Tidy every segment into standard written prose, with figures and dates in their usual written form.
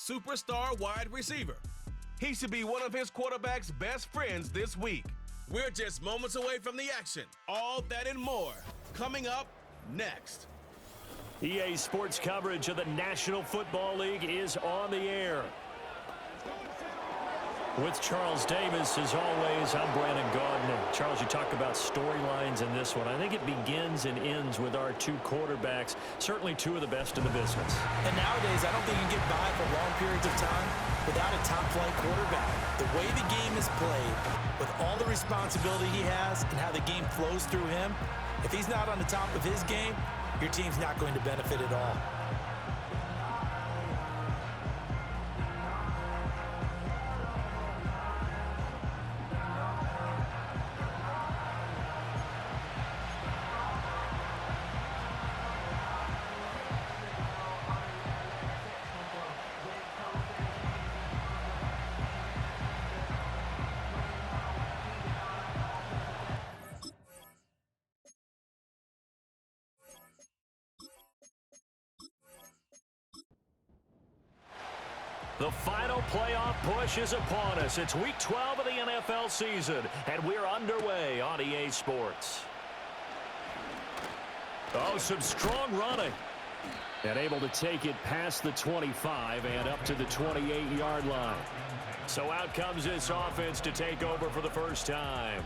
superstar wide receiver. He should be one of his quarterback's best friends this week. We're just moments away from the action. All that and more coming up next. EA Sports coverage of the National Football League is on the air. With Charles Davis, as always, I'm Brandon Gaudin. Charles, you talk about storylines in this one. I think it begins and ends with our two quarterbacks, certainly two of the best in the business. And nowadays, I don't think you can get by for long periods of time without a top-flight quarterback. The way the game is played, with all the responsibility he has and how the game flows through him, if he's not on the top of his game, your team's not going to benefit at all. The final playoff push is upon us. It's Week 12 of the NFL season, and we're underway on EA Sports. Oh, some strong running. And able to take it past the 25 and up to the 28-yard line. So out comes this offense to take over for the first time.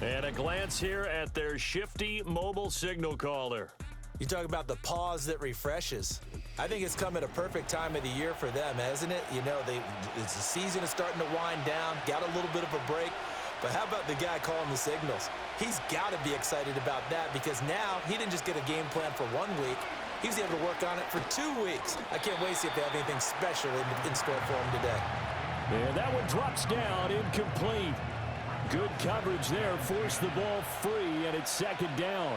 And a glance here at their shifty mobile signal caller. You talk about the pause that refreshes. I think it's come at a perfect time of the year for them, hasn't it? You know, the season is starting to wind down, got a little bit of a break. But how about the guy calling the signals? He's got to be excited about that because now he didn't just get a game plan for 1 week. He was able to work on it for 2 weeks. I can't wait to see if they have anything special in store for him today. And that one drops down, incomplete. Good coverage there, forced the ball free, and it's second down.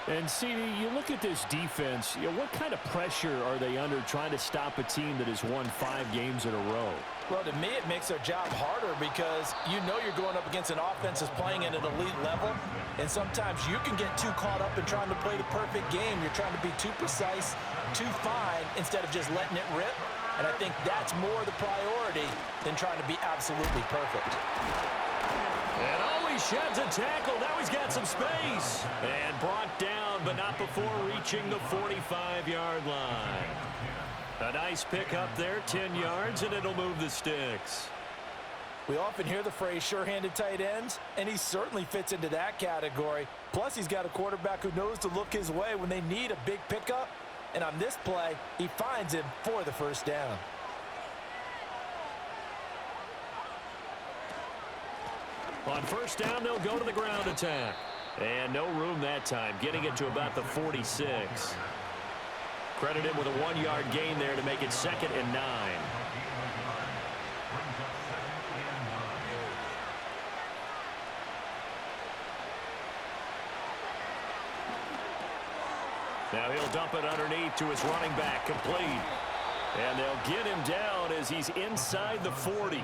And, CD, you look at this defense, what kind of pressure are they under trying to stop a team that has won 5 games in a row? Well, to me, it makes their job harder because you know you're going up against an offense that's playing at an elite level, and sometimes you can get too caught up in trying to play the perfect game. You're trying to be too precise, too fine, instead of just letting it rip. And I think that's more the priority than trying to be absolutely perfect. And he sheds a tackle. Now he's got some space. And brought down, but not before reaching the 45-yard line. A nice pick up there, 10 yards, and it'll move the sticks. We often hear the phrase sure-handed tight ends, and he certainly fits into that category. Plus, he's got a quarterback who knows to look his way when they need a big pickup. And on this play, he finds him for the first down. On first down, they'll go to the ground attack. And no room that time, getting it to about the 46. Credit him with a 1-yard gain there to make it 2nd and 9. Now he'll dump it underneath to his running back, complete. And they'll get him down as he's inside the 40.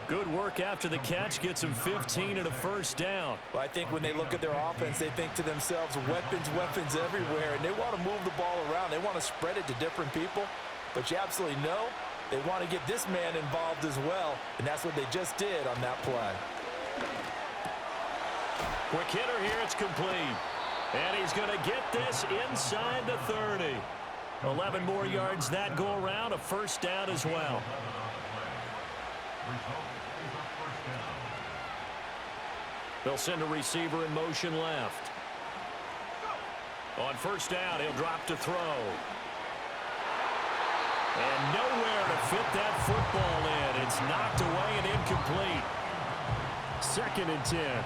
Good work after the catch, gets him 15 and a first down. Well, I think when they look at their offense, they think to themselves, weapons everywhere, and they want to move the ball around. They want to spread it to different people, but you absolutely know they want to get this man involved as well, and that's what they just did on that play. Quick hitter here, it's complete. And he's going to get this inside the 30. 11 more yards that go around, a first down as well. They'll send a receiver in motion left. On first down, he'll drop to throw. And nowhere to fit that football in. It's knocked away and incomplete. 2nd and 10.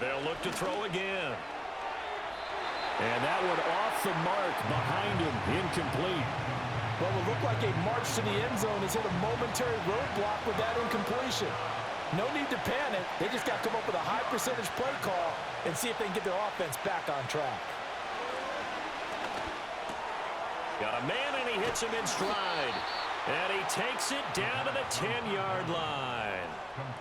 They'll look to throw again. And that one off the mark behind him, incomplete. Well, it looked like a march to the end zone has hit a momentary roadblock with that incompletion. No need to panic. They just got to come up with a high percentage play call and see if they can get their offense back on track. Got a man, and he hits him in stride. And he takes it down to the 10-yard line.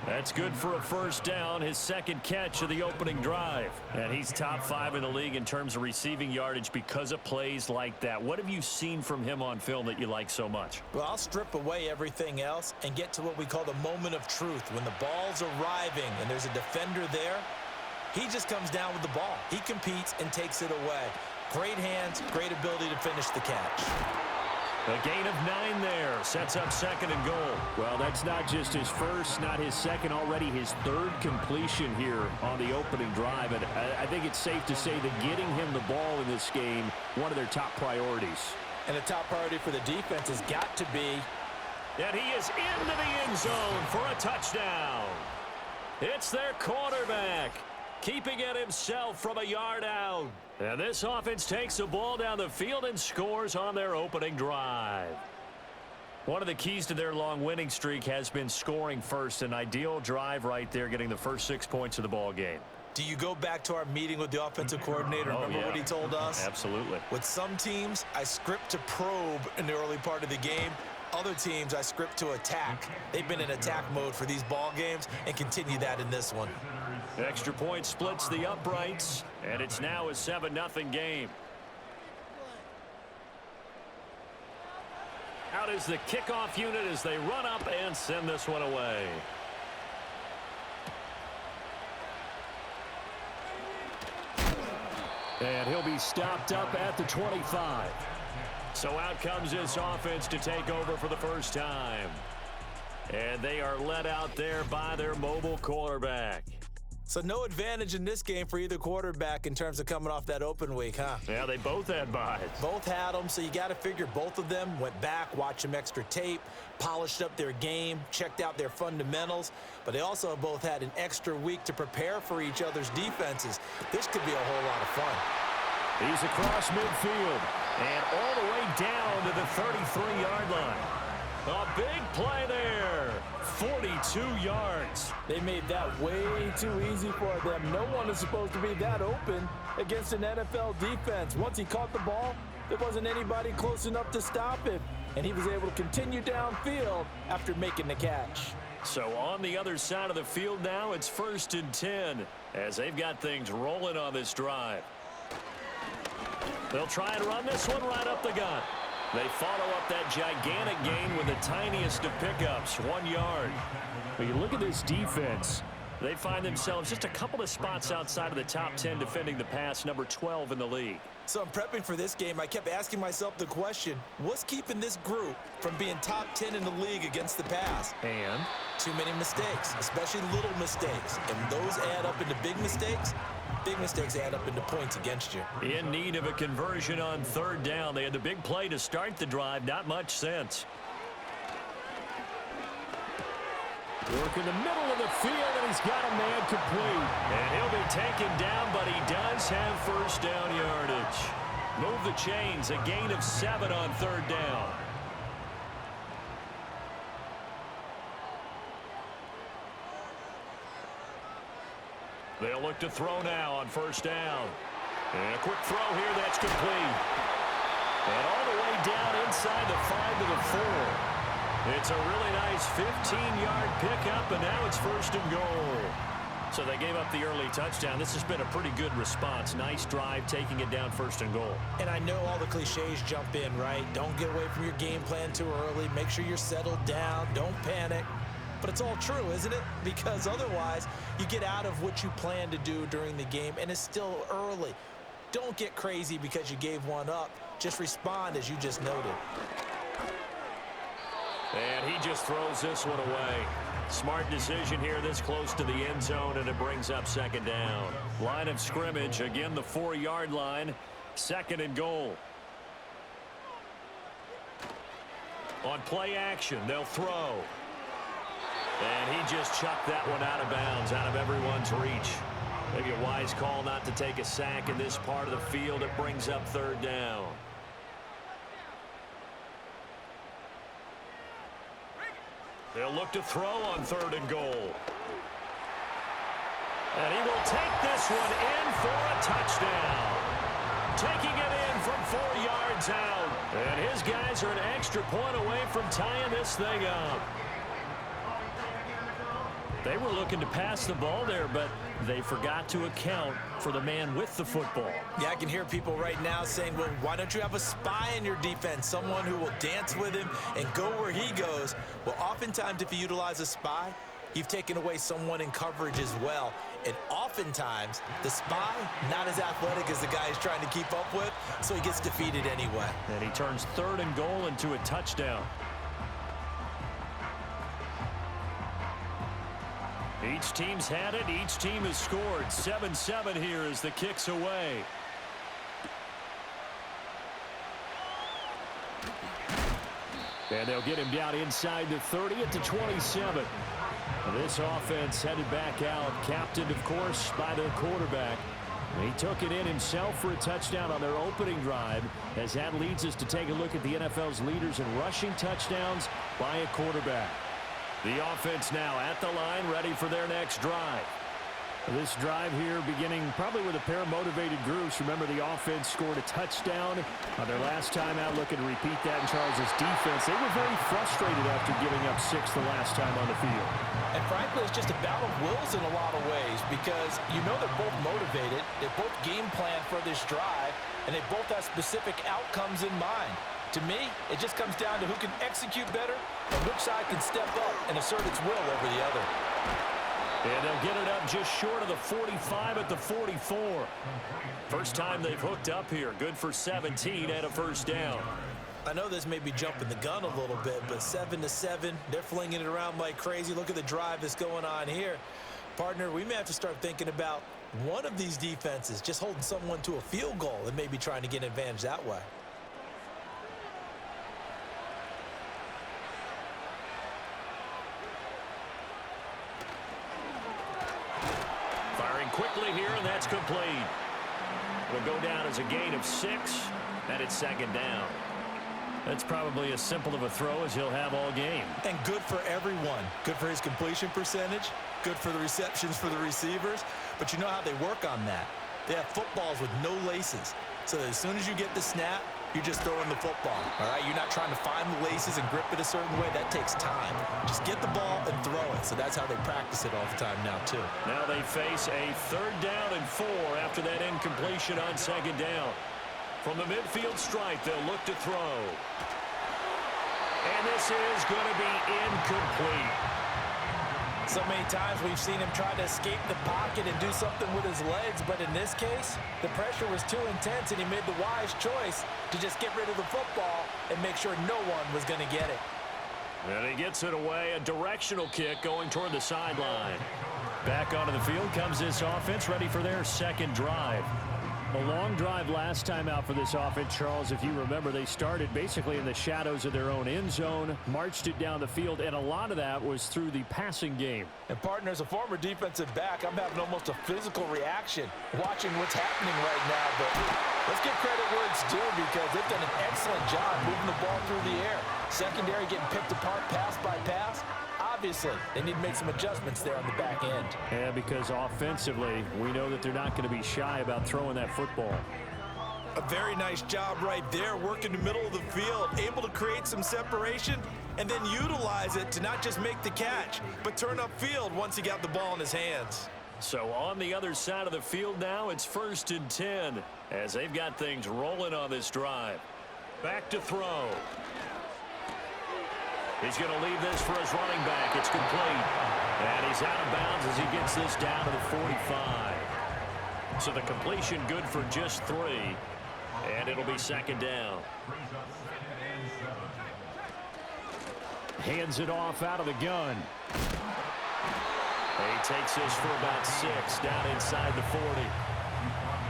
That's good for a first down, his second catch of the opening drive. And he's top 5 in the league in terms of receiving yardage because of plays like that. What have you seen from him on film that you like so much? Well, I'll strip away everything else and get to what we call the moment of truth. When the ball's arriving and there's a defender there, he just comes down with the ball. He competes and takes it away. Great hands, great ability to finish the catch. A gain of 9 there. Sets up second and goal. Well, that's not just his first, not his second, already his third completion here on the opening drive. And I think it's safe to say that getting him the ball in this game, one of their top priorities. And the top priority for the defense has got to be... And he is into the end zone for a touchdown. It's their quarterback, keeping it himself from a yard out. And this offense takes the ball down the field and scores on their opening drive. One of the keys to their long winning streak has been scoring first. An ideal drive right there, getting the first 6 points of the ball game. Do you go back to our meeting with the offensive coordinator? Remember what he told us? Absolutely. With some teams, I script to probe in the early part of the game. Other teams, I script to attack. They've been in attack mode for these ball games and continue that in this one. Extra point splits the uprights, and it's now a 7-0 game. Out is the kickoff unit as they run up and send this one away. And he'll be stopped up at the 25. So out comes this offense to take over for the first time. And they are led out there by their mobile quarterback. So no advantage in this game for either quarterback in terms of coming off that open week, huh? Yeah, they both had buys. Both had them, so you got to figure both of them went back, watched some extra tape, polished up their game, checked out their fundamentals, but they also have both had an extra week to prepare for each other's defenses. This could be a whole lot of fun. He's across midfield and all the way down to the 33-yard line. A big play there. 42 yards. They made that way too easy for them. No one is supposed to be that open against an NFL defense. Once he caught the ball, there wasn't anybody close enough to stop him, and he was able to continue downfield after making the catch. So on the other side of the field now, it's 1st and 10 as they've got things rolling on this drive. They'll try and run this one right up the gut. They follow up that gigantic gain with the tiniest of pickups, 1 yard. When you look at this defense, they find themselves just a couple of spots outside of the top 10 defending the pass, number 12 in the league. So I'm prepping for this game. I kept asking myself the question, what's keeping this group from being top 10 in the league against the pass? And? Too many mistakes, especially little mistakes. And those add up into big mistakes. Big mistakes add up into points against you. In need of a conversion on 3rd down. They had the big play to start the drive. Not much sense. work in the middle of the field, and he's got a man complete. And he'll be taken down, but he does have first down yardage. Move the chains, a gain of 7 on 3rd down. They'll look to throw now on 1st down. And a quick throw here, that's complete. And all the way down inside the 5 to the 4. It's a really nice 15-yard pickup, and now it's 1st and goal. So they gave up the early touchdown. This has been a pretty good response. Nice drive, taking it down 1st and goal. And I know all the cliches jump in, right? Don't get away from your game plan too early. Make sure you're settled down. Don't panic. But it's all true, isn't it? Because otherwise, you get out of what you plan to do during the game, and it's still early. Don't get crazy because you gave one up. Just respond as you just noted. And he just throws this one away. Smart decision here this close to the end zone, and it brings up 2nd down. Line of scrimmage, again the 4-yard line, 2nd and goal. On play action, they'll throw. And he just chucked that one out of bounds, out of everyone's reach. Maybe a wise call not to take a sack in this part of the field. It brings up 3rd down. They'll look to throw on 3rd and goal. And he will take this one in for a touchdown. taking it in from 4 yards out. And his guys are an extra point away from tying this thing up. They were looking to pass the ball there, but they forgot to account for the man with the football. Yeah, I can hear people right now saying, well, why don't you have a spy in your defense, someone who will dance with him and go where he goes? Well, oftentimes if you utilize a spy, you've taken away someone in coverage as well. And oftentimes, the spy, not as athletic as the guy he's trying to keep up with, so he gets defeated anyway. And he turns 3rd and goal into a touchdown. Each team's had it. Each team has scored. 7-7 here as the kick's away. And they'll get him down inside the 30 at the 27. This offense headed back out, captained, of course, by the quarterback. He took it in himself for a touchdown on their opening drive, as that leads us to take a look at the NFL's leaders in rushing touchdowns by a quarterback. The offense now at the line, ready for their next drive. This drive here beginning probably with a pair of motivated groups. Remember, the offense scored a touchdown on their last time out, looking to repeat that in Charles's defense. They were very frustrated after giving up 6 the last time on the field. And frankly, it's just a battle of wills in a lot of ways, because you know they're both motivated, they both game plan for this drive, and they both have specific outcomes in mind. To me, it just comes down to who can execute better and which side can step up and assert its will over the other. And they'll get it up just short of the 45 at the 44. First time they've hooked up here. Good for 17 and a first down. I know this may be jumping the gun a little bit, but 7-7, they're flinging it around like crazy. Look at the drive that's going on here. Partner, we may have to start thinking about one of these defenses just holding someone to a field goal and maybe trying to get an advantage that way. Firing quickly here, and that's complete. It'll go down as a gain of 6, and it's 2nd down. That's probably as simple of a throw as he'll have all game. And good for everyone. Good for his completion percentage. Good for the receptions for the receivers. But you know how they work on that. They have footballs with no laces. So that as soon as you get the snap, you're just throwing the football. All right? You're not trying to find the laces and grip it a certain way. That takes time. Just get the ball and throw it. So that's how they practice it all the time now, too. Now they face a 3rd down and 4 after that incompletion on 2nd down. From the midfield stripe, they'll look to throw. And this is going to be incomplete. So many times we've seen him try to escape the pocket and do something with his legs, but in this case, the pressure was too intense, and he made the wise choice to just get rid of the football and make sure no one was going to get it. And he gets it away, a directional kick going toward the sideline. Back onto the field comes this offense, ready for their 2nd drive. A long drive last time out for this offense, Charles. If you remember, they started basically in the shadows of their own end zone, marched it down the field, and a lot of that was through the passing game. And partner, as a former defensive back, I'm having almost a physical reaction watching what's happening right now. But let's give credit where it's due, because they've done an excellent job moving the ball through the air. Secondary getting picked apart pass by pass. Obviously, they need to make some adjustments there on the back end. Yeah, because offensively, we know that they're not going to be shy about throwing that football. A very nice job right there, working the middle of the field, able to create some separation, and then utilize it to not just make the catch, but turn upfield once he got the ball in his hands. So on the other side of the field now, it's 1st and 10, as they've got things rolling on this drive. Back to throw. He's going to leave this for his running back. It's complete. And he's out of bounds as he gets this down to the 45. So the completion good for just 3. And it'll be 2nd down. Hands it off out of the gun. He takes this for about 6 down inside the 40.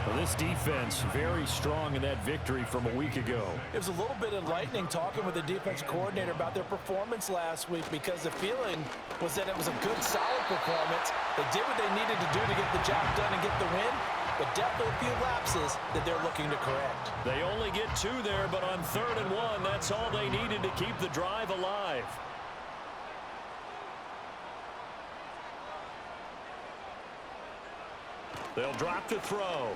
Well, this defense very strong in that victory from a week ago. It was a little bit enlightening talking with the defense coordinator about their performance last week, because the feeling was that it was a good, solid performance. They did what they needed to do to get the job done and get the win, but definitely a few lapses that they're looking to correct. They only get 2 there, but on 3rd and 1, that's all they needed to keep the drive alive. They'll drop to throw.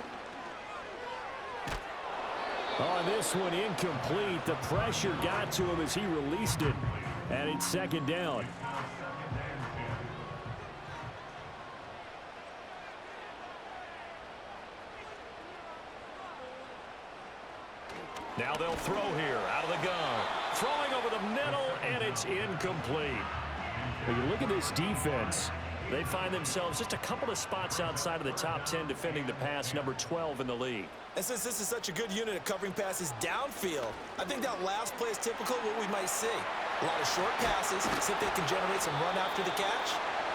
On this one, incomplete. The pressure got to him as he released it, and it's second down. Now they'll throw here out of the gun. Throwing over the middle, and it's incomplete. When you look at this defense, they find themselves just a couple of spots outside of the top 10 defending the pass, number 12 in the league. And since this is such a good unit at covering passes downfield, I think that last play is typical of what we might see. A lot of short passes, see if they can generate some run after the catch,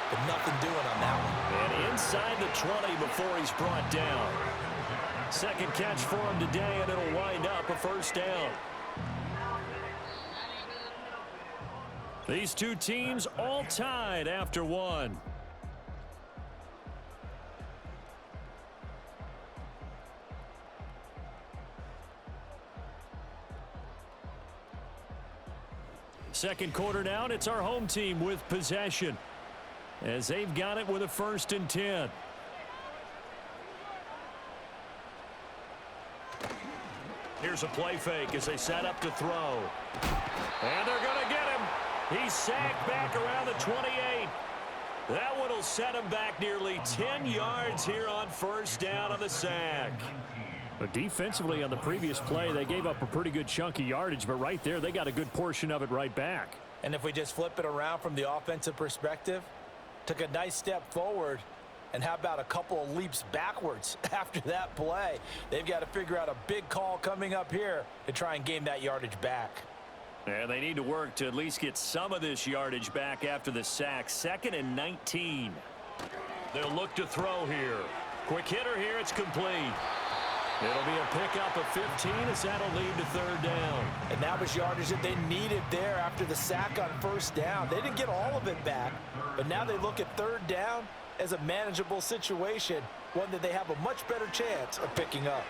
but nothing doing on that one. And inside the 20 before he's brought down. Second catch for him today, and it'll wind up a first down. These two teams all tied after one. Second quarter now, and it's our home team with possession, as they've got it with a 1st and 10. Here's a play fake as they set up to throw. And they're going to get him. He's sacked back around the 28. That one will set him back nearly 10 yards here on first down on the sack. But defensively on the previous play, they gave up a pretty good chunk of yardage, but right there, they got a good portion of it right back. And if we just flip it around from the offensive perspective, took a nice step forward, and how about a couple of leaps backwards after that play? They've got to figure out a big call coming up here to try and gain that yardage back. And they need to work to at least get some of this yardage back after the sack. 2nd and 19. They'll look to throw here. Quick hitter here. It's complete. It'll be a pickup of 15 as that'll lead to 3rd down. And that was yardage that they needed there after the sack on first down. They didn't get all of it back, but now they look at 3rd down as a manageable situation, one that they have a much better chance of picking up.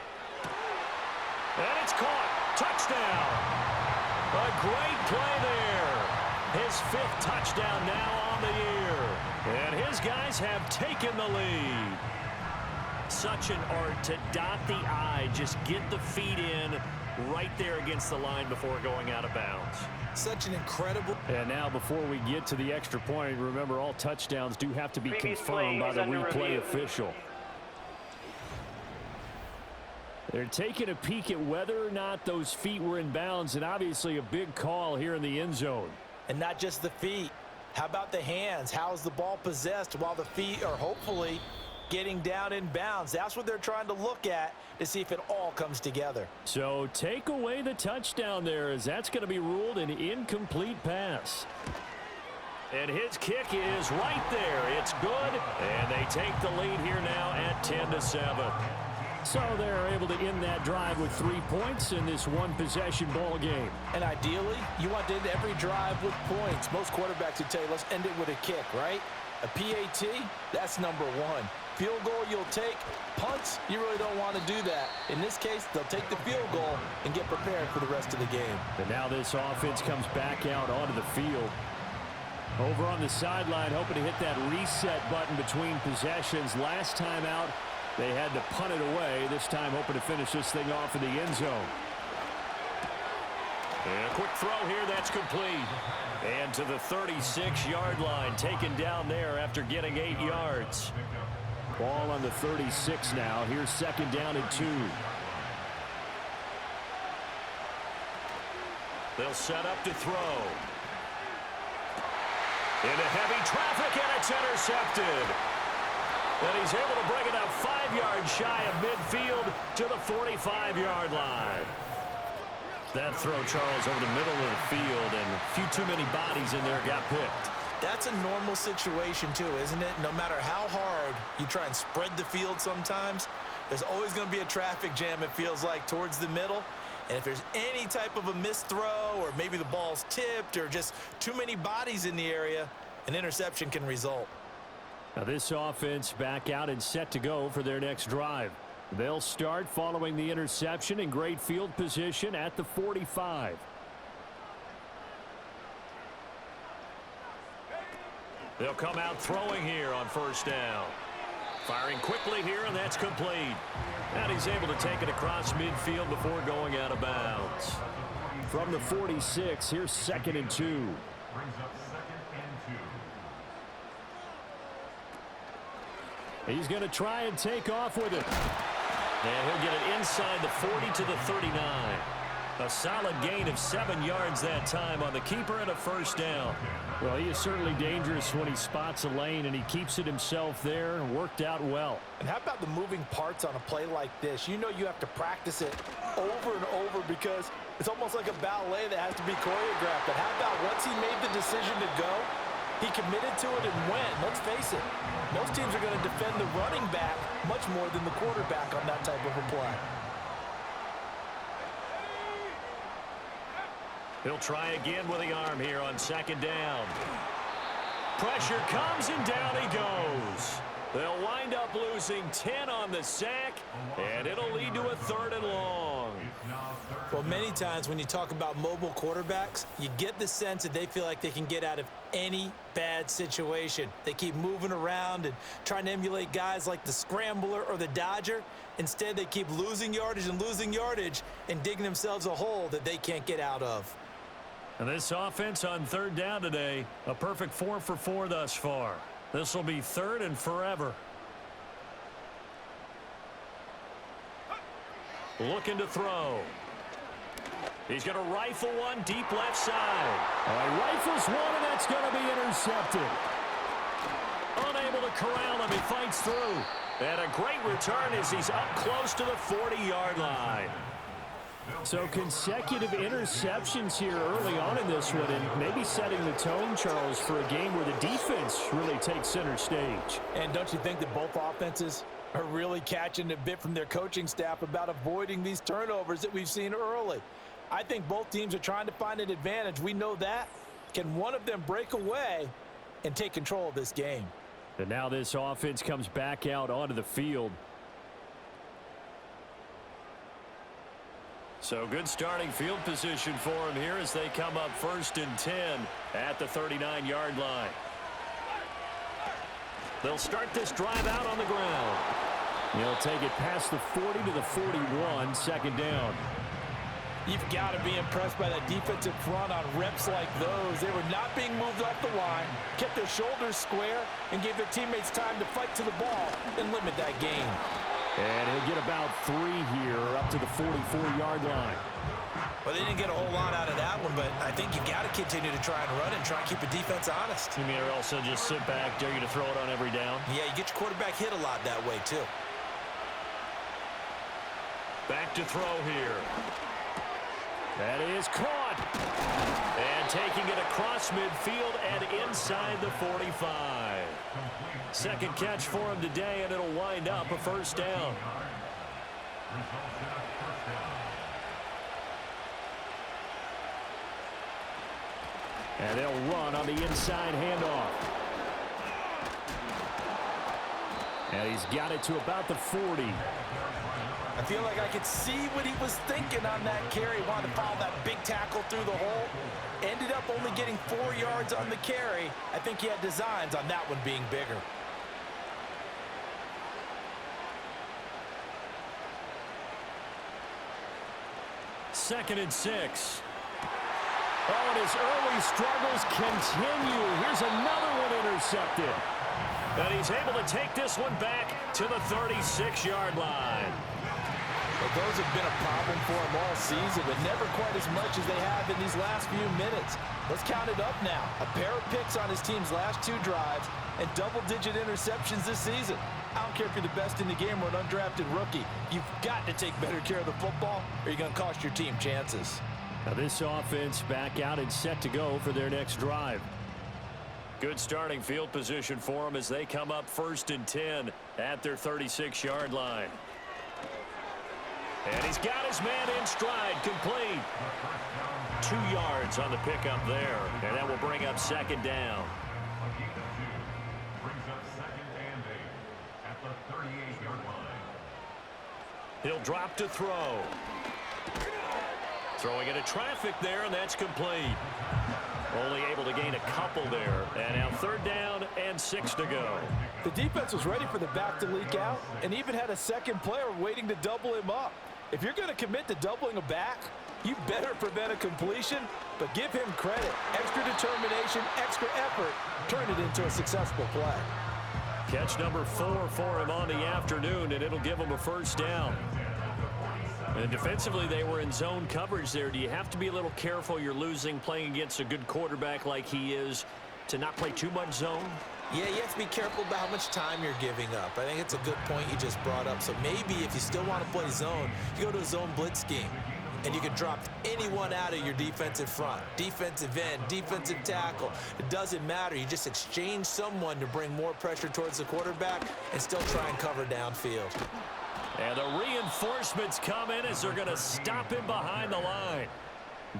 And it's caught. Touchdown. A great play there. His 5th touchdown now on the year. And his guys have taken the lead. Such an art to dot the I, just get the feet in right there against the line before going out of bounds. Such an incredible... And now before we get to the extra point, remember all touchdowns do have to be confirmed by the replay official. They're taking a peek at whether or not those feet were in bounds, and obviously a big call here in the end zone. And not just the feet. How about the hands? How is the ball possessed while the feet are hopefully getting down in bounds? That's what they're trying to look at to see if it all comes together. So take away the touchdown there, as that's going to be ruled an incomplete pass. And his kick is right there. It's good, and they take the lead here now at 10-7. So they're able to end that drive with 3 points in this one-possession ball game. And ideally, you want to end every drive with points. Most quarterbacks would tell you, let's end it with a kick, right? A PAT, that's number 1. Field goal you'll take. Punts, you really don't want to do that. In this case, they'll take the field goal and get prepared for the rest of the game. And now this offense comes back out onto the field. Over on the sideline, hoping to hit that reset button between possessions. Last time out, they had to punt it away. This time hoping to finish this thing off in the end zone. And a quick throw here, that's complete. And to the 36-yard line, taken down there after getting 8 yards. Ball on the 36 now. Here's 2nd down and 2. They'll set up to throw. Into heavy traffic, and it's intercepted. And he's able to bring it up 5 yards shy of midfield to the 45-yard line. That throw, Charles, over the middle of the field, and a few too many bodies in there got picked. That's a normal situation, too, isn't it? No matter how hard you try and spread the field sometimes, there's always going to be a traffic jam, it feels like, towards the middle. And if there's any type of a missed throw, or maybe the ball's tipped, or just too many bodies in the area, an interception can result. Now this offense back out and set to go for their next drive. They'll start following the interception in great field position at the 45. They'll come out throwing here on first down. Firing quickly here, and that's complete. And he's able to take it across midfield before going out of bounds. From the 46, here's 2nd and 2. He's going to try and take off with it. And he'll get it inside the 40 to the 39. A solid gain of 7 yards that time on the keeper and a first down. Well, he is certainly dangerous when he spots a lane, and he keeps it himself there and worked out well. And how about the moving parts on a play like this? You know you have to practice it over and over because it's almost like a ballet that has to be choreographed. But how about once he made the decision to go, he committed to it and went. Let's face it, most teams are going to defend the running back much more than the quarterback on that type of a play. He'll try again with the arm here on 2nd down. Pressure comes, and down he goes. They'll wind up losing 10 on the sack, and it'll lead to a 3rd and long. Well, many times when you talk about mobile quarterbacks, you get the sense that they feel like they can get out of any bad situation. They keep moving around and trying to emulate guys like the Scrambler or the Dodger. Instead, they keep losing yardage and digging themselves a hole that they can't get out of. And this offense on 3rd down today, a perfect 4 for 4 thus far. This will be 3rd and forever. Looking to throw. He's going to rifle one deep left side. He rifles one, and that's going to be intercepted. Unable to corral him, he fights through. And a great return as he's up close to the 40-yard line. So consecutive interceptions here early on in this one, and maybe setting the tone, Charles, for a game where the defense really takes center stage. And don't you think that both offenses are really catching a bit from their coaching staff about avoiding these turnovers that we've seen early? I think both teams are trying to find an advantage. We know that. Can one of them break away and take control of this game? And now this offense comes back out onto the field. So good starting field position for him here as they come up 1st and 10 at the 39-yard line. They'll start this drive out on the ground. He'll take it past the 40 to the 41, 2nd down. You've got to be impressed by that defensive front on reps like those. They were not being moved off the line, kept their shoulders square, and gave their teammates time to fight to the ball and limit that gain. And he'll get about 3 here up to the 44-yard line. Well, they didn't get a whole lot out of that one, but I think you've got to continue to try and run and try and keep the defense honest. You mean or also just sit back, dare you to throw it on every down? Yeah, you get your quarterback hit a lot that way, too. Back to throw here. That is caught. And taking it across midfield and inside the 45. Second catch for him today, and it'll wind up a first down. And they'll run on the inside handoff. And he's got it to about the 40. I feel like I could see what he was thinking on that carry. Wanted to follow that big tackle through the hole. Ended up only getting 4 yards on the carry. I think he had designs on that one being bigger. Second and 6. Oh, and his early struggles continue. Here's another one intercepted. And he's able to take this one back to the 36-yard line. Well, those have been a problem for him all season, but never quite as much as they have in these last few minutes. Let's count it up now. A pair of picks on his team's last 2 drives and double-digit interceptions this season. I don't care if you're the best in the game or an undrafted rookie. You've got to take better care of the football or you're going to cost your team chances. Now this offense back out and set to go for their next drive. Good starting field position for them as they come up 1st and 10 at their 36-yard line. And he's got his man in stride, complete. 2 yards on the pickup there, and that will bring up 2nd down. He'll drop to throw. Throwing into traffic there, and that's complete. Only able to gain a couple there. And now 3rd down and 6 to go. The defense was ready for the back to leak out and even had a second player waiting to double him up. If you're going to commit to doubling a back, you better prevent a completion, but give him credit. Extra determination, extra effort, turn it into a successful play. Catch number 4 for him on the afternoon, and it'll give him a 1st down. And defensively, they were in zone coverage there. Do you have to be a little careful? You're losing playing against a good quarterback like he is to not play too much zone? Yeah, you have to be careful about how much time you're giving up. I think it's a good point you just brought up. So maybe if you still want to play zone, you go to a zone blitz scheme. And you can drop anyone out of your defensive front. Defensive end, defensive tackle. It doesn't matter. You just exchange someone to bring more pressure towards the quarterback and still try and cover downfield. And the reinforcements come in as they're going to stop him behind the line.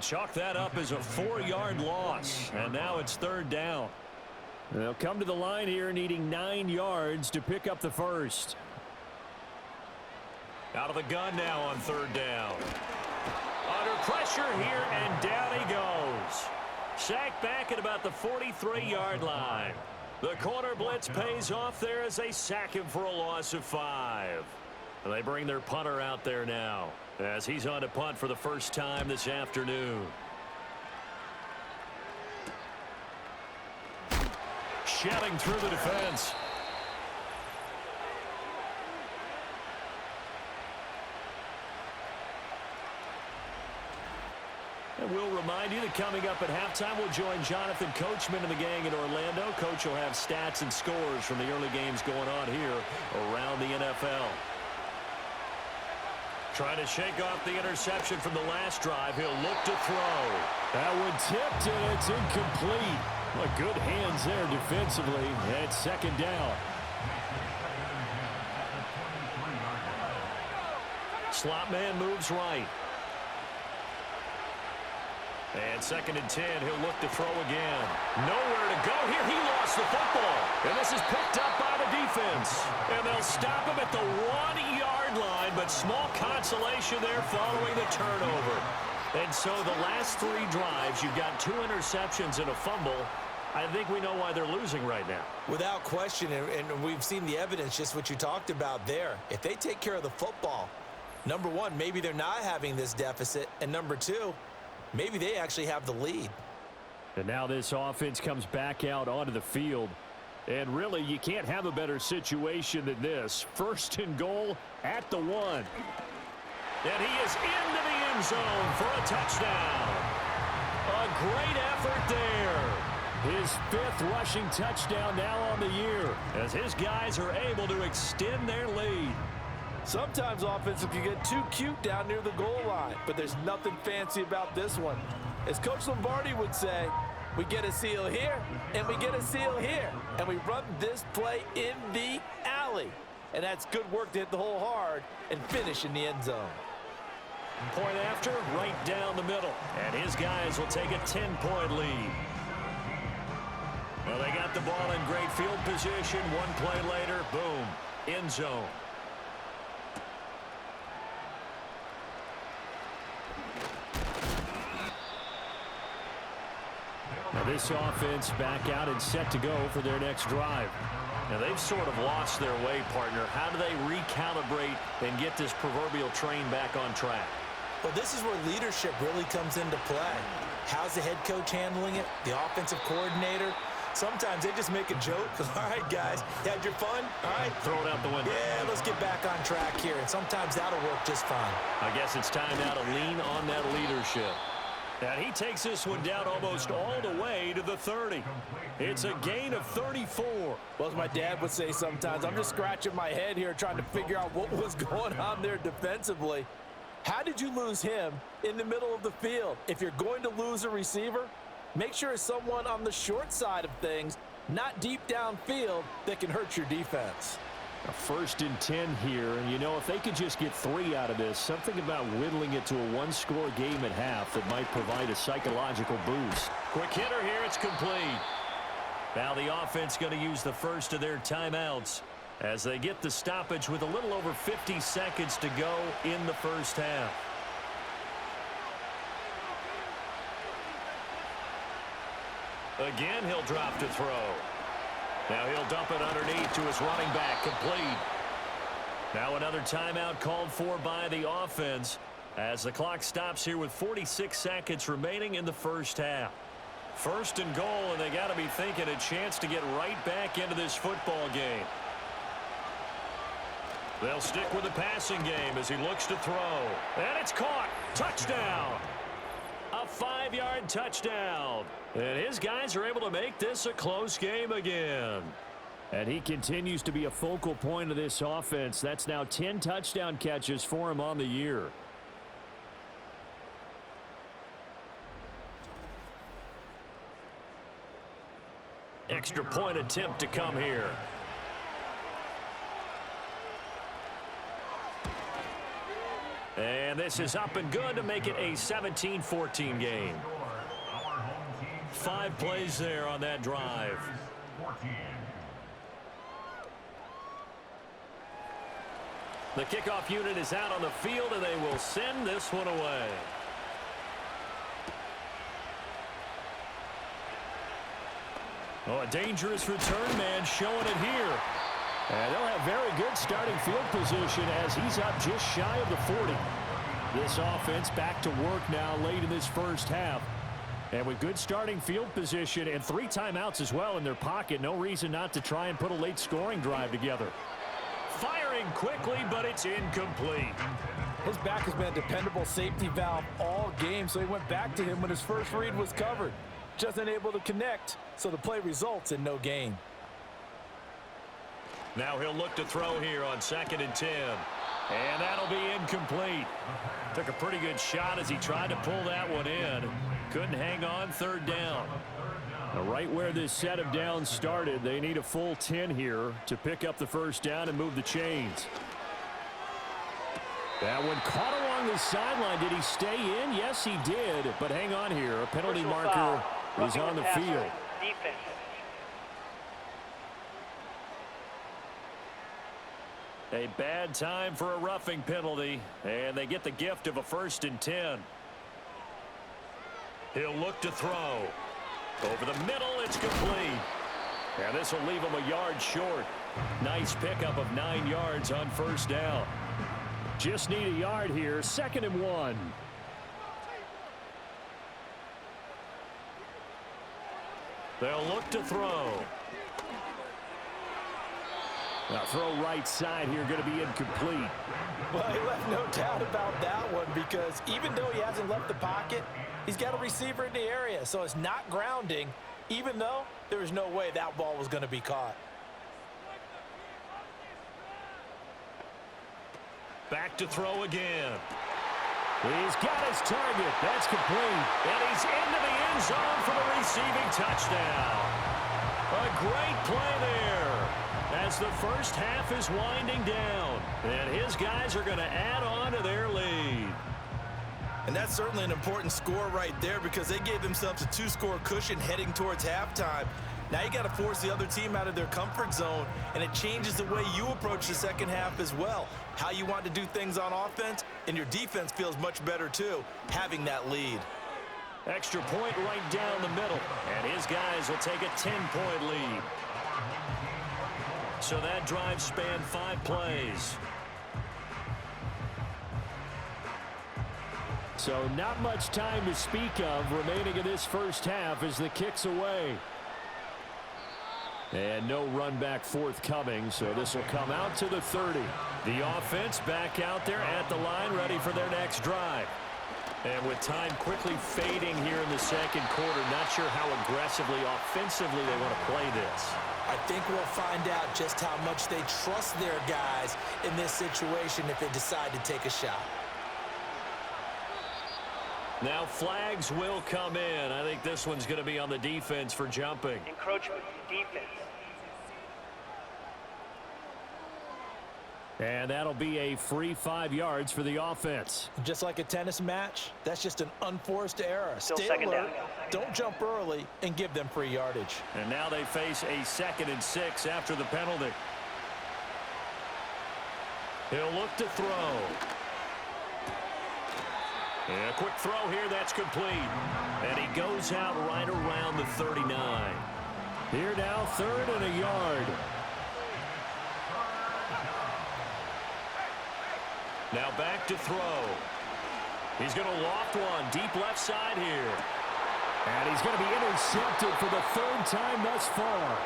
Chalk that up as a 4-yard loss. And now it's 3rd down. They'll come to the line here needing 9 yards to pick up the 1st. Out of the gun now on 3rd down. Under pressure here, and down he goes. Sacked back at about the 43-yard line. The corner blitz pays off there as they sack him for a loss of 5. And they bring their punter out there now as he's on to punt for the first time this afternoon. Shelling through the defense. And we'll remind you that coming up at halftime, we'll join Jonathan Coachman and the gang in Orlando. Coach will have stats and scores from the early games going on here around the NFL. Trying to shake off the interception from the last drive. He'll look to throw. That one tipped, and it's incomplete. Well, good hands there defensively. It's 2nd down. Slot man moves right. And 2nd and 10, he'll look to throw again. Nowhere to go here. He lost the football. And this is picked up by the defense. And they'll stop him at the 1-yard line, but small consolation there following the turnover. And so the last 3 drives, you've got 2 interceptions and a fumble. I think we know why they're losing right now. Without question, and we've seen the evidence, just what you talked about there. If they take care of the football, number one, maybe they're not having this deficit. And number 2, maybe they actually have the lead. And now this offense comes back out onto the field. And really, you can't have a better situation than this. 1st and goal at the 1. And he is into the end zone for a touchdown. A great effort there. His 5th rushing touchdown now on the year, as his guys are able to extend their lead. Sometimes offenses can get too cute down near the goal line, but there's nothing fancy about this one. As Coach Lombardi would say, we get a seal here, and we get a seal here, and we run this play in the alley. And that's good work to hit the hole hard and finish in the end zone. Point after, right down the middle. And his guys will take a 10-point lead. Well, they got the ball in great field position. 1 play later, boom, end zone. Now this offense back out and set to go for their next drive. Now they've sort of lost their way, partner. How do they recalibrate and get this proverbial train back on track? Well, this is where leadership really comes into play. How's the head coach handling it? The offensive coordinator? Sometimes they just make a joke. All right, guys, you had your fun? All right. Throw it out the window. Yeah, let's get back on track here. And sometimes that'll work just fine. I guess it's time now to lean on that leadership. And he takes this one down almost all the way to the 30. It's a gain of 34. Well, as my dad would say sometimes, I'm just scratching my head here trying to figure out what was going on there defensively. How did you lose him in the middle of the field? If you're going to lose a receiver, make sure it's someone on the short side of things, not deep downfield, that can hurt your defense. A 1st and 10 here, and you know, if they could just get 3 out of this, something about whittling it to a 1-score game at half that might provide a psychological boost. Quick hitter here, it's complete. Now the offense going to use the first of their timeouts as they get the stoppage with a little over 50 seconds to go in the first half. Again, he'll drop to throw. Now he'll dump it underneath to his running back, complete. Now another timeout called for by the offense as the clock stops here with 46 seconds remaining in the first half. First and goal, and they got to be thinking a chance to get right back into this football game. They'll stick with the passing game as he looks to throw. And it's caught. Touchdown. A 5-yard touchdown. And his guys are able to make this a close game again. And he continues to be a focal point of this offense. That's now 10 touchdown catches for him on the year. Extra point attempt to come here. And this is up and good to make it a 17-14 game. 5 plays there on that drive. The kickoff unit is out on the field, and they will send this one away. Oh, a dangerous return man showing it here. And they'll have very good starting field position as he's up just shy of the 40. This offense back to work now late in this first half. And with good starting field position and 3 timeouts as well in their pocket, no reason not to try and put a late scoring drive together. Firing quickly, but it's incomplete. His back has been a dependable safety valve all game, so he went back to him when his first read was covered. Just unable to connect, so the play results in no gain. Now he'll look to throw here on 2nd and 10. And that'll be incomplete. Took a pretty good shot as he tried to pull that one in. Couldn't hang on 3rd down. Now right where this set of downs started, they need a full 10 here to pick up the first down and move the chains. That one caught along the sideline. Did he stay in? Yes, he did. But hang on here. A penalty marker is on the field. Defense. A bad time for a roughing penalty, and they get the gift of a 1st and 10. He'll look to throw. Over the middle, it's complete. And this will leave him a yard short. Nice pickup of 9 yards on 1st down. Just need a yard here. 2nd and 1. They'll look to throw. Now throw right side here, going to be incomplete. Well, he left no doubt about that one because even though he hasn't left the pocket, he's got a receiver in the area, so it's not grounding, even though there was no way that ball was going to be caught. Back to throw again. He's got his target. That's complete. And he's into the end zone for the receiving touchdown. A great play there as the first half is winding down. And his guys are going to add on to their lead. And that's certainly an important score right there because they gave themselves a 2-score cushion heading towards halftime. Now you got to force the other team out of their comfort zone, and it changes the way you approach the second half as well. How you want to do things on offense, and your defense feels much better too, having that lead. Extra point right down the middle, and his guys will take a 10-point lead. So that drive spanned 5 plays. So not much time to speak of remaining in this first half as the kick's away. And no run back forthcoming, so this will come out to the 30. The offense back out there at the line, ready for their next drive. And with time quickly fading here in the second quarter, not sure how aggressively, offensively they want to play this. I think we'll find out just how much they trust their guys in this situation if they decide to take a shot. Now flags will come in. I think this one's going to be on the defense for jumping. Encroachment, defense. And that'll be a free 5 yards for the offense. Just like a tennis match, that's just an unforced error. Still Stay second alert, down. don't jump early, and give them free yardage. And now they face a 2nd and 6 after the penalty. He'll look to throw. And a quick throw here, that's complete. And he goes out right around the 39. Here now, 3rd and a yard. Now back to throw. He's going to loft one deep left side here. And he's going to be intercepted for the 3rd time thus far.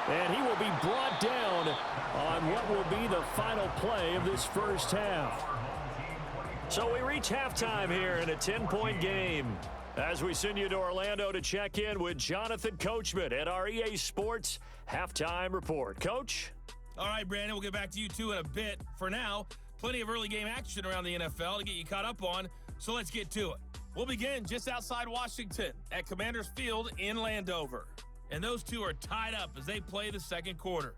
And he will be brought down on what will be the final play of this first half. So we reach halftime here in a 10-point game. As we send you to Orlando to check in with Jonathan Coachman at our EA Sports Halftime Report. Coach? All right, Brandon, we'll get back to you two in a bit. For now, plenty of early game action around the NFL to get you caught up on, so let's get to it. We'll begin just outside Washington at Commanders Field in Landover. And those two are tied up as they play the second quarter.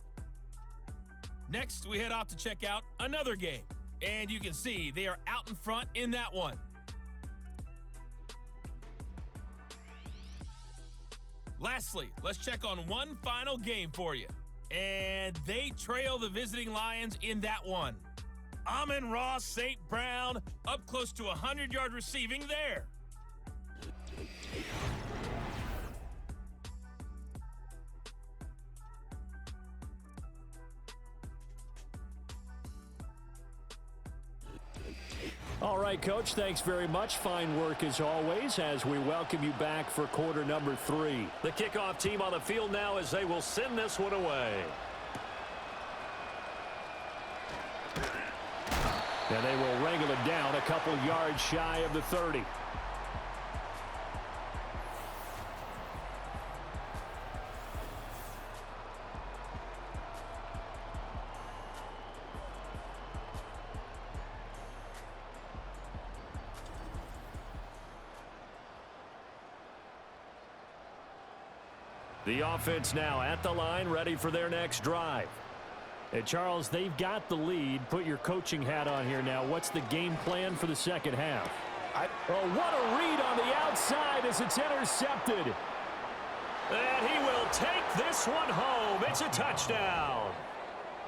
Next, we head off to check out another game. And you can see they are out in front in that one. Lastly, let's check on one final game for you. And they trail the visiting Lions in that one. Amon-Ra St. Brown up close to 100-yard receiving there. All right, Coach, thanks very much. Fine work as always as we welcome you back for quarter number 3. The kickoff team on the field now as they will send this one away. And they will wrangle it down a couple yards shy of the 30. The offense now at the line, ready for their next drive. And Charles, they've got the lead. Put your coaching hat on here now. What's the game plan for the second half? Oh, what a read on the outside as it's intercepted. And he will take this one home. It's a touchdown.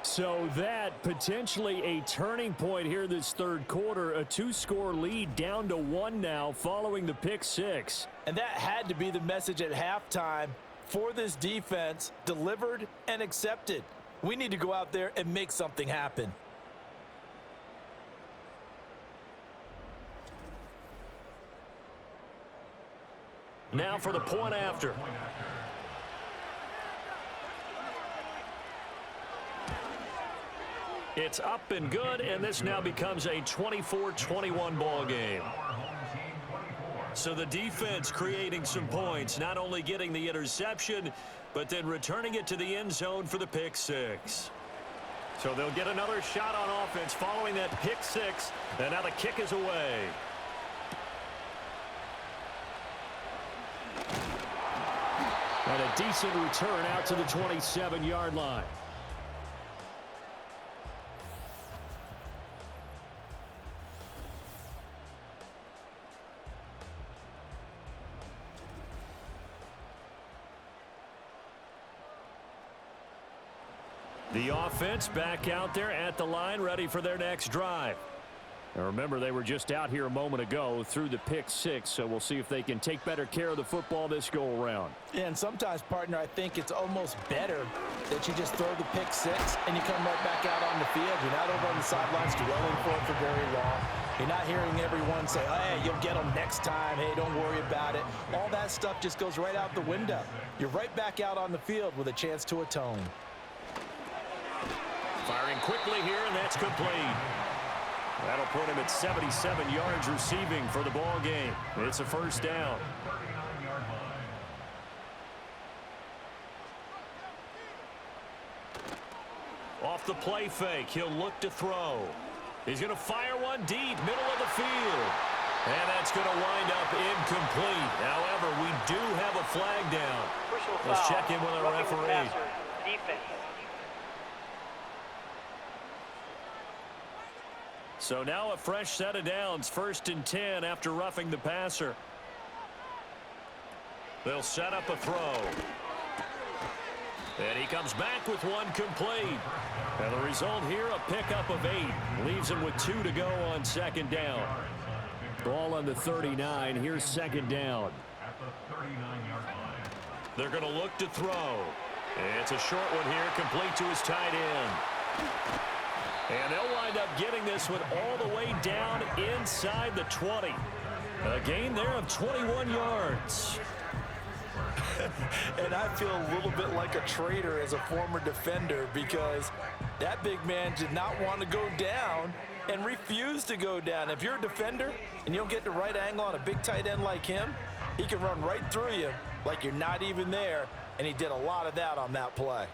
So that potentially a turning point here this third quarter. A 2-score lead down to 1 now following the pick 6. And that had to be the message at halftime for this defense, delivered and accepted. We need to go out there and make something happen. Now for the point after. It's up and good, and this now becomes a 24-21 ball game. So the defense creating some points, not only getting the interception, but then returning it to the end zone for the pick 6. So they'll get another shot on offense following that pick 6, and now the kick is away. And a decent return out to the 27-yard line. The offense back out there at the line, ready for their next drive. Now remember, they were just out here a moment ago through the pick 6, so we'll see if they can take better care of the football this go-around. Yeah, and sometimes, partner, I think it's almost better that you just throw the pick 6 and you come right back out on the field. You're not over on the sidelines dwelling for it for very long. You're not hearing everyone say, hey, you'll get them next time. Hey, don't worry about it. All that stuff just goes right out the window. You're right back out on the field with a chance to atone. Firing quickly here, and that's complete. That'll put him at 77 yards receiving for the ball game. It's a first down. Off the play fake, he'll look to throw. He's going to fire one deep, middle of the field. And that's going to wind up incomplete. However, we do have a flag down. Let's check in with our referee. So now a fresh set of downs, 1st and 10 after roughing the passer. They'll set up a throw. And he comes back with one complete. And the result here, a pickup of 8. Leaves him with 2 to go on 2nd down. Ball on the 39. Here's second down. At the 39-yard line. They're going to look to throw. It's a short one here, complete to his tight end. And they'll wind up getting this one all the way down inside the 20. A gain there of 21 yards. And I feel a little bit like a traitor as a former defender because that big man did not want to go down and refused to go down. If you're a defender and you don't get the right angle on a big tight end like him, he can run right through you like you're not even there, and he did a lot of that on that play.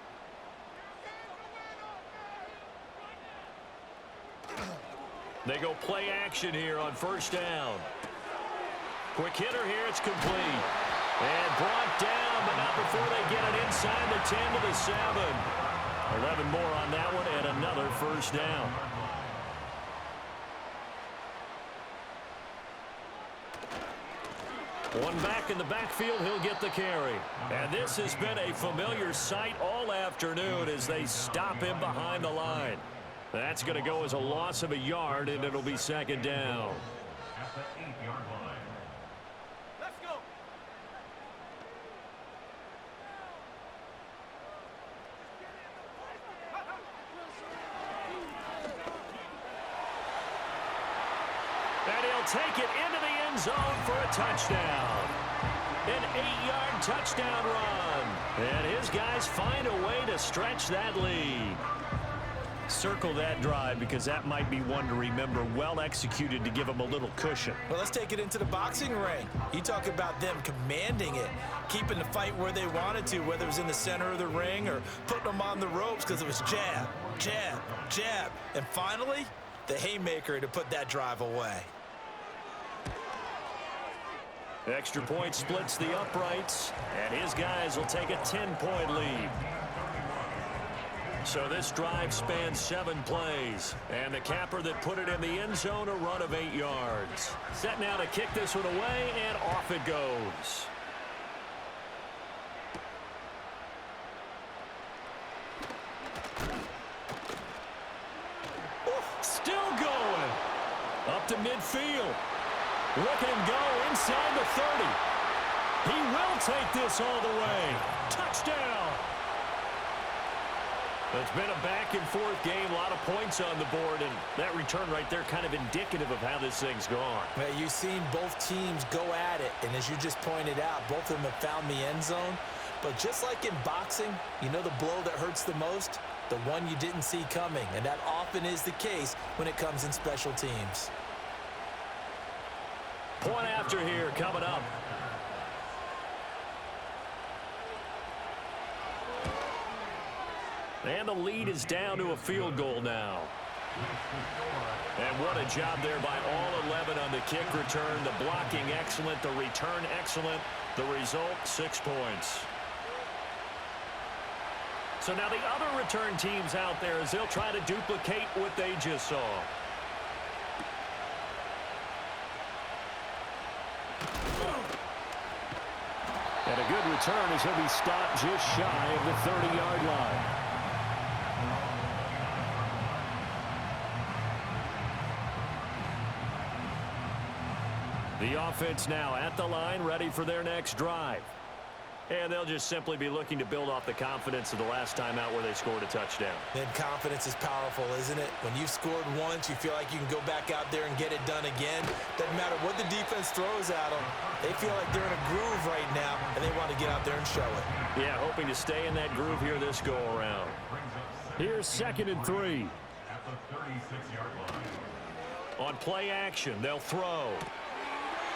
They go play action here on first down. Quick hitter here, it's complete. And brought down, but not before they get it inside the 10 to the 7. 11 more on that one, and another first down. One back in the backfield, he'll get the carry. And this has been a familiar sight all afternoon as they stop him behind the line. That's going to go as a loss of a yard, and it'll be second down. At the 8-yard line. Let's go. And he'll take it into the end zone for a touchdown. An 8-yard touchdown run. And his guys find a way to stretch that lead. Circle that drive because that might be one to remember. Well executed to give them a little cushion. Well, let's take it into the boxing ring. You talk about them commanding it, keeping the fight where they wanted to, whether it was in the center of the ring or putting them on the ropes because it was jab, jab, jab. And finally, the haymaker to put that drive away. Extra point splits the uprights, and his guys will take a 10-point lead. So this drive spans 7 plays, and the capper that put it in the end zone, a run of 8 yards. Set now to kick this one away, and off it goes. Still going. Up to midfield. Look at him go inside the 30. He will take this all the way. Touchdown. It's been a back-and-forth game, a lot of points on the board, and that return right there kind of indicative of how this thing's gone. Well, you've seen both teams go at it, and as you just pointed out, both of them have found the end zone. But just like in boxing, you know the blow that hurts the most? The one you didn't see coming, and that often is the case when it comes in special teams. Point after here coming up. And the lead is down to a field goal now. And what a job there by all 11 on the kick return. The blocking excellent, the return excellent. The result, 6 points. So now the other return teams out there as they'll try to duplicate what they just saw. And a good return as he'll be stopped just shy of the 30-yard line. The offense now at the line, ready for their next drive. And they'll just simply be looking to build off the confidence of the last time out where they scored a touchdown. And confidence is powerful, isn't it? When you've scored once, you feel like you can go back out there and get it done again. Doesn't matter what the defense throws at them. They feel like they're in a groove right now, and they want to get out there and show it. Yeah, hoping to stay in that groove here this go-around. Here's 2nd and 3. At the 36-yard line. On play action, they'll throw.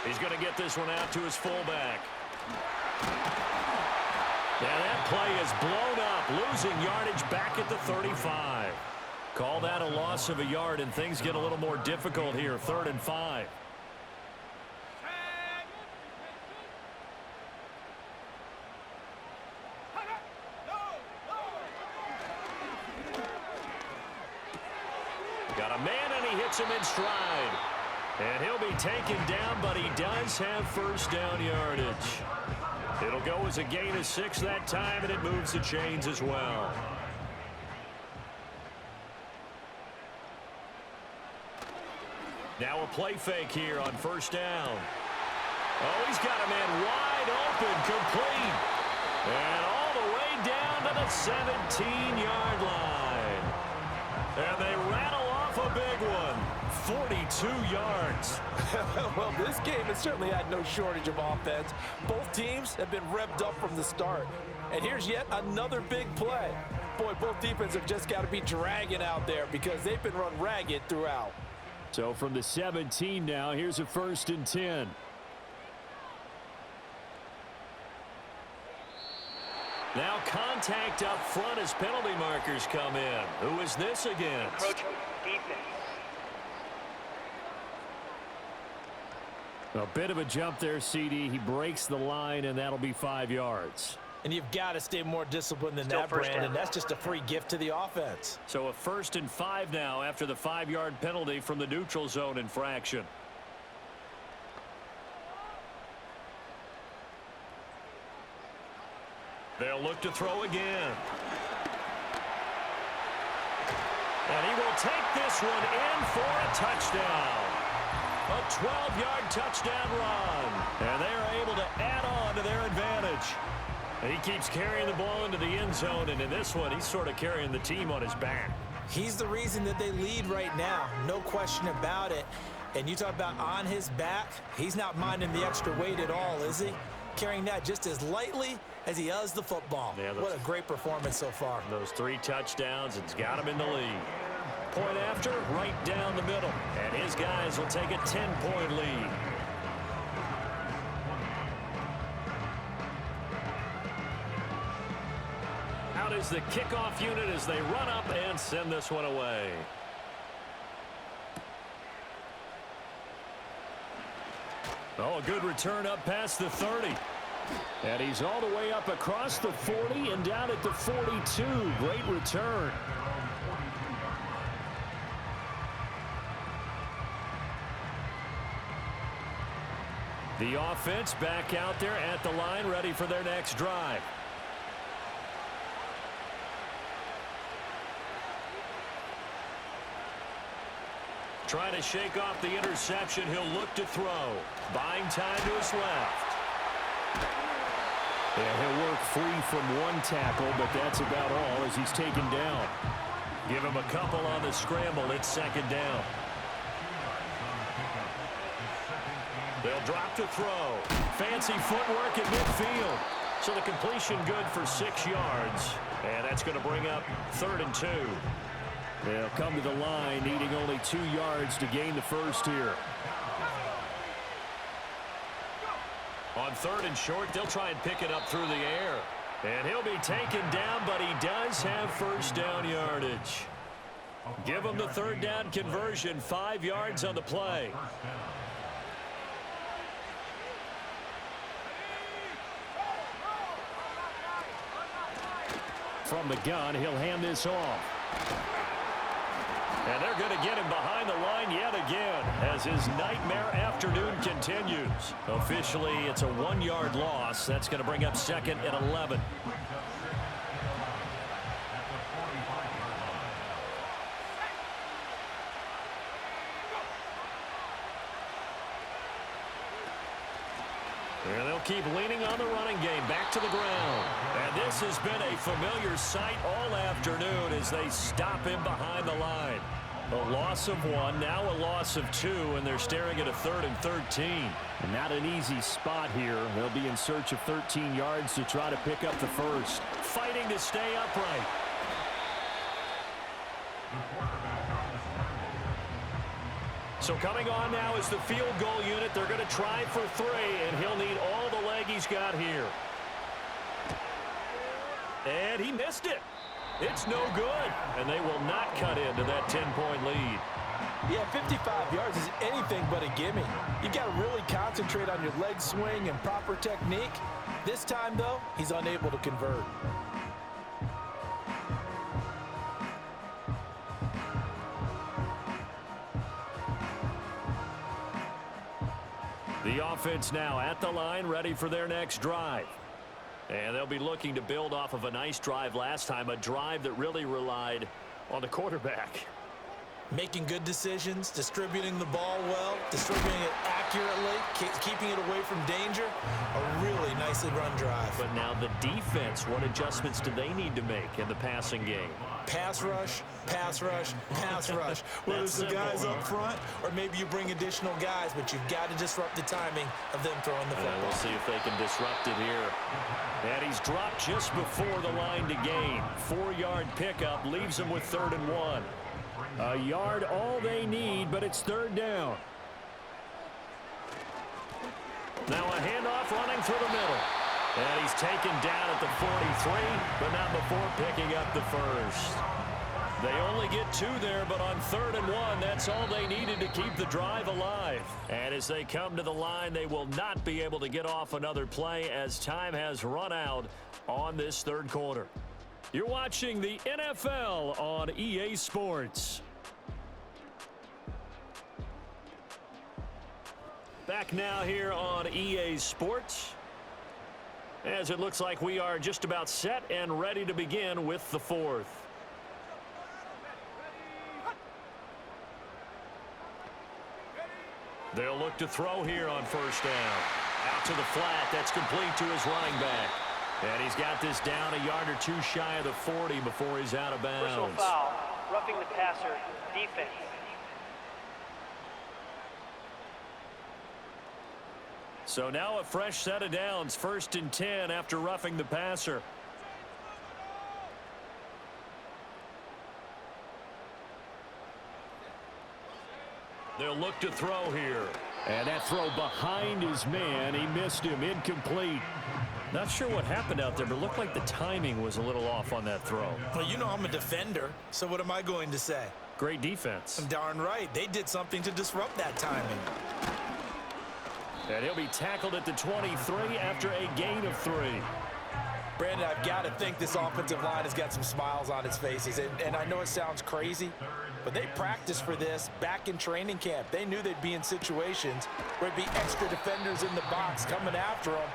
He's going to get this one out to his fullback. Yeah, that play is blown up, losing yardage back at the 35. Call that a loss of a yard, and things get a little more difficult here, 3rd and 5. Got a man, and he hits him in stride. And he'll be taken down, but he does have first down yardage. It'll go as a gain of 6 that time, and it moves the chains as well. Now a play fake here on first down. Oh, he's got a man wide open, complete. And all the way down to the 17-yard line. And they rattle off a big one. 42 yards. Well, this game has certainly had no shortage of offense. Both teams have been revved up from the start. And here's yet another big play. Boy, both defenses have just got to be dragging out there because they've been run ragged throughout. So from the 17 now, here's a 1st and 10. Now contact up front as penalty markers come in. Who is this against? A bit of a jump there, CD. He breaks the line, and that'll be 5 yards. And you've got to stay more disciplined than that, Brandon. That's just a free gift to the offense. So a 1st and 5 now after the 5-yard penalty from the neutral zone infraction. They'll look to throw again. And he will take this one in for a touchdown. A 12-yard touchdown run. And they are able to add on to their advantage. He keeps carrying the ball into the end zone, and in this one, he's sort of carrying the team on his back. He's the reason that they lead right now. No question about it. And you talk about on his back, he's not minding the extra weight at all, is he? Carrying that just as lightly as he does the football. Yeah, what a great performance so far. Those 3 touchdowns, it's got him in the lead. Point after, right down the middle. And his guys will take a 10-point lead. Out is the kickoff unit as they run up and send this one away. Oh, a good return up past the 30. And he's all the way up across the 40 and down at the 42. Great return. The offense back out there at the line, ready for their next drive. Trying to shake off the interception. He'll look to throw. Buying time to his left. Yeah, he'll work free from one tackle, but that's about all as he's taken down. Give him a couple on the scramble. It's 2nd down. They'll drop to throw. Fancy footwork at midfield. So the completion good for 6 yards. And that's going to bring up 3rd and 2. They'll come to the line, needing only 2 yards to gain the first here. On 3rd and short, they'll try and pick it up through the air. And he'll be taken down, but he does have 1st down yardage. Give him the 3rd down conversion, 5 yards on the play. From the gun, he'll hand this off. And they're going to get him behind the line yet again as his nightmare afternoon continues. Officially, it's a 1-yard loss. That's going to bring up 2nd and 11. And they'll keep leaning on the running game back to the ground. And this has been a familiar sight all afternoon as they stop him behind the line. A loss of 1, now a loss of 2, and they're staring at a 3rd and 13. And not an easy spot here. They'll be in search of 13 yards to try to pick up the first. Fighting to stay upright. So coming on now is the field goal unit. They're going to try for 3, and he'll need all the leg he's got here. And he missed it. It's no good, and they will not cut into that 10-point lead. Yeah, 55 yards is anything but a gimme. You got to really concentrate on your leg swing and proper technique. This time, though, he's unable to convert. The offense now at the line, ready for their next drive. And they'll be looking to build off of a nice drive last time, a drive that really relied on the quarterback. Making good decisions, distributing the ball well, distributing it accurately, keeping it away from danger. A really nicely run drive. But now the defense, what adjustments do they need to make in the passing game? Pass rush, pass rush, pass rush. Whether it's the guys up front or maybe you bring additional guys, but you've got to disrupt the timing of them throwing the football. We'll see if they can disrupt it here. And he's dropped just before the line to gain. 4-yard pickup leaves him with 3rd and 1. A yard all they need, but it's 3rd down. Now a handoff running through the middle. And he's taken down at the 43, but not before picking up the first. They only get 2 there, but on 3rd and 1, that's all they needed to keep the drive alive. And as they come to the line, they will not be able to get off another play as time has run out on this 3rd quarter. You're watching the NFL on EA Sports. Back now here on EA Sports, as it looks like we are just about set and ready to begin with the 4th. They'll look to throw here on 1st down. Out to the flat. That's complete to his running back. And he's got this down a yard or 2 shy of the 40 before he's out of bounds. Personal foul, roughing the passer, defense. So now a fresh set of downs, 1st and 10 after roughing the passer. They'll look to throw here. And that throw behind his man. He missed him. Incomplete. Not sure what happened out there, but it looked like the timing was a little off on that throw. Well, you know I'm a defender, so what am I going to say? Great defense. Darn right. They did something to disrupt that timing. And he'll be tackled at the 23 after a gain of 3. Brandon, I've got to think this offensive line has got some smiles on its faces. And I know it sounds crazy, but they practiced for this back in training camp. They knew they'd be in situations where it'd be extra defenders in the box coming after them,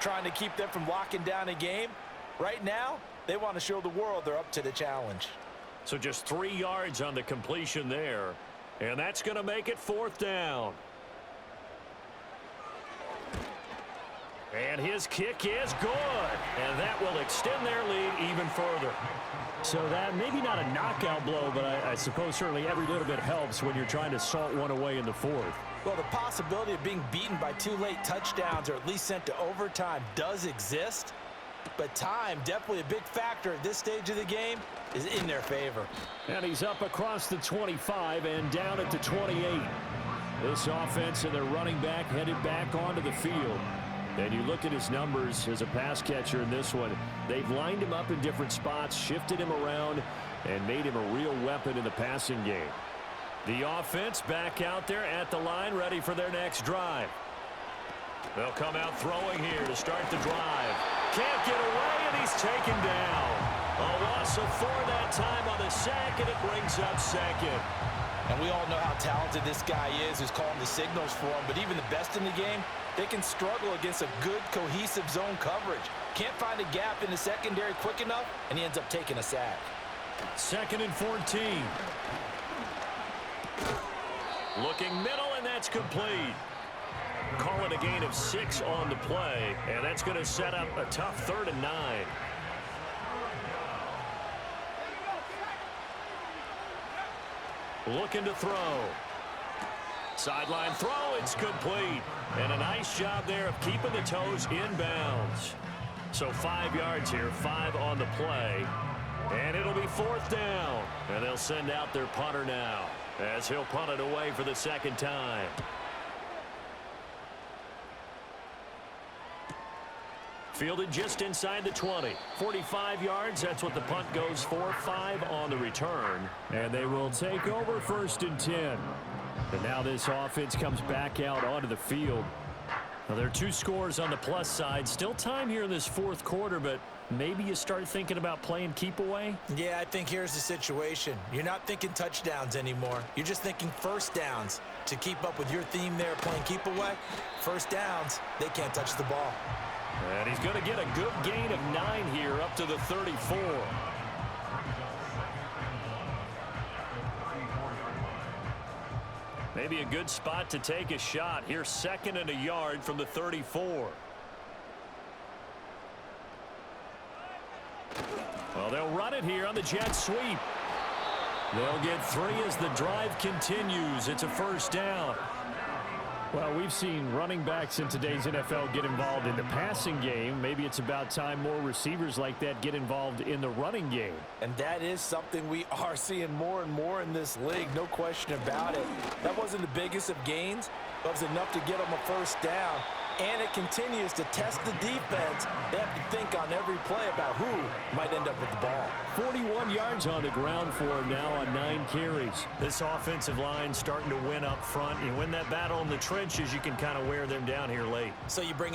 trying to keep them from locking down a game. Right now, they want to show the world they're up to the challenge. So just 3 yards on the completion there. And that's going to make it 4th down. And his kick is good. And that will extend their lead even further. So that maybe not a knockout blow, but I suppose certainly every little bit helps when you're trying to salt one away in the 4th. Well, the possibility of being beaten by 2 late touchdowns or at least sent to overtime does exist. But time, definitely a big factor at this stage of the game, is in their favor. And he's up across the 25 and down at the 28. This offense and their running back headed back onto the field. And you look at his numbers as a pass catcher in this one. They've lined him up in different spots, shifted him around, and made him a real weapon in the passing game. The offense back out there at the line, ready for their next drive. They'll come out throwing here to start the drive. Can't get away, and he's taken down. A loss of 4 that time on the sack, and it brings up 2nd. And we all know how talented this guy is who's calling the signals for him. But even the best in the game, they can struggle against a good, cohesive zone coverage. Can't find a gap in the secondary quick enough, and he ends up taking a sack. 2nd and 14. Looking middle, and that's complete. Call it a gain of 6 on the play, and that's going to set up a tough 3rd and 9. Looking to throw. Sideline throw, it's complete. And a nice job there of keeping the toes in bounds. So 5 yards here, 5 on the play. And it'll be 4th down. And they'll send out their punter now, as he'll punt it away for the 2nd time. Fielded just inside the 20. 45 yards, that's what the punt goes for. 5 on the return. And they will take over 1st and 10. And now this offense comes back out onto the field. Now there are 2 scores on the plus side. Still time here in this 4th quarter, but maybe you start thinking about playing keep away? Yeah, I think here's the situation. You're not thinking touchdowns anymore. You're just thinking 1st downs. To keep up with your theme there, playing keep away, 1st downs, they can't touch the ball. And he's going to get a good gain of 9 here up to the 34. Maybe a good spot to take a shot. Here's 2nd and a yard from the 34. Well, they'll run it here on the jet sweep. They'll get 3 as the drive continues. It's a first down. Well, we've seen running backs in today's NFL get involved in the passing game. Maybe it's about time more receivers like that get involved in the running game. And that is something we are seeing more and more in this league, no question about it. That wasn't the biggest of gains, but it was enough to get them a first down. And it continues to test the defense. They have to think on every play about who might end up with the ball. 41 yards on the ground for him now on 9 carries. This offensive line starting to win up front. You win that battle in the trenches, you can kind of wear them down here late. So you bring